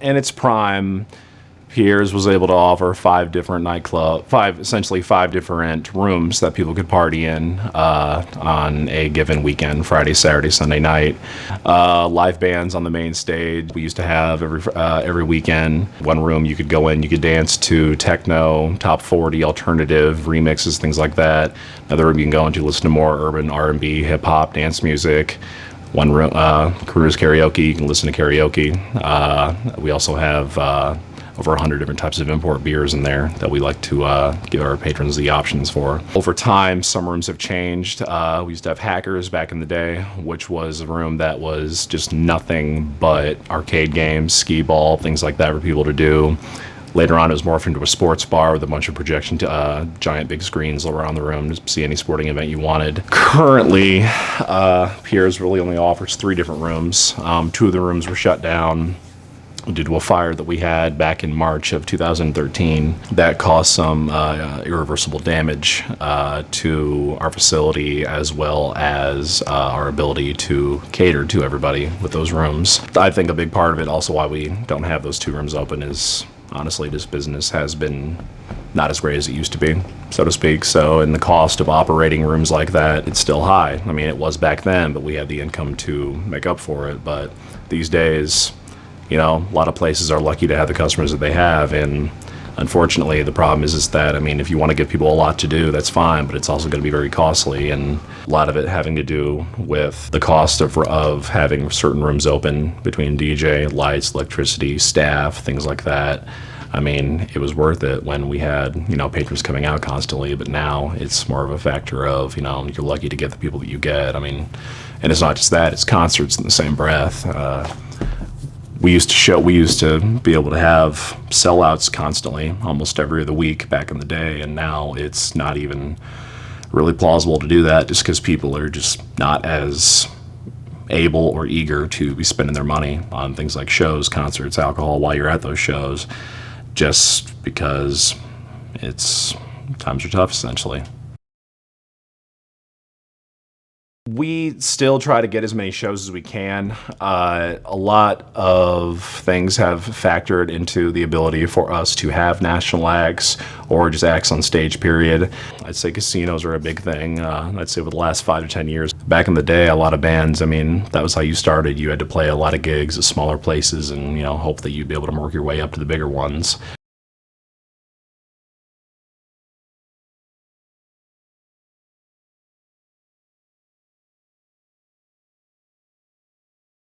in its prime, Pierre's was able to offer essentially five different rooms that people could party in on a given weekend, Friday, Saturday, Sunday night. Live bands on the main stage. We used to have every weekend, one room you could go in, you could dance to techno, top 40, alternative, remixes, things like that. Another room you can go into, listen to more urban R&B, hip hop, dance music. One room, cruise karaoke, you can listen to karaoke. We also have over 100 different types of import beers in there that we like to give our patrons the options for. Over time, some rooms have changed. We used to have Hackers back in the day, which was a room that was just nothing but arcade games, skee ball, things like that for people to do. Later on, it was morphed into a sports bar with a bunch of projection, giant big screens around the room to see any sporting event you wanted. Currently, Pierre's really only offers 3 different rooms. 2 of the rooms were shut down due to a fire that we had back in March of 2013 that caused some irreversible damage to our facility, as well as our ability to cater to everybody with those rooms. I think a big part of it also why we don't have those 2 rooms open is honestly this business has been not as great as it used to be, so to speak. So, and the cost of operating rooms like that, it's still high. I mean, it was back then, but we had the income to make up for it. But these days, you know, a lot of places are lucky to have the customers that they have, and unfortunately the problem is that, I mean, if you want to give people a lot to do, that's fine, but it's also going to be very costly, and a lot of it having to do with the cost of having certain rooms open between DJ, lights, electricity, staff, things like that. I mean, it was worth it when we had, you know, patrons coming out constantly, but now it's more of a factor of, you know, you're lucky to get the people that you get. I mean, and it's not just that, it's concerts in the same breath. We used to be able to have sellouts constantly, almost every other week back in the day, and now it's not even really plausible to do that just because people are just not as able or eager to be spending their money on things like shows, concerts, alcohol while you're at those shows, just because times are tough, essentially. We still try to get as many shows as we can. A lot of things have factored into the ability for us to have national acts or just acts on stage, period. I'd say casinos are a big thing. I'd say over the last 5 to 10 years. Back in the day, a lot of bands, I mean, that was how you started. You had to play a lot of gigs at smaller places and, you know, hope that you'd be able to work your way up to the bigger ones.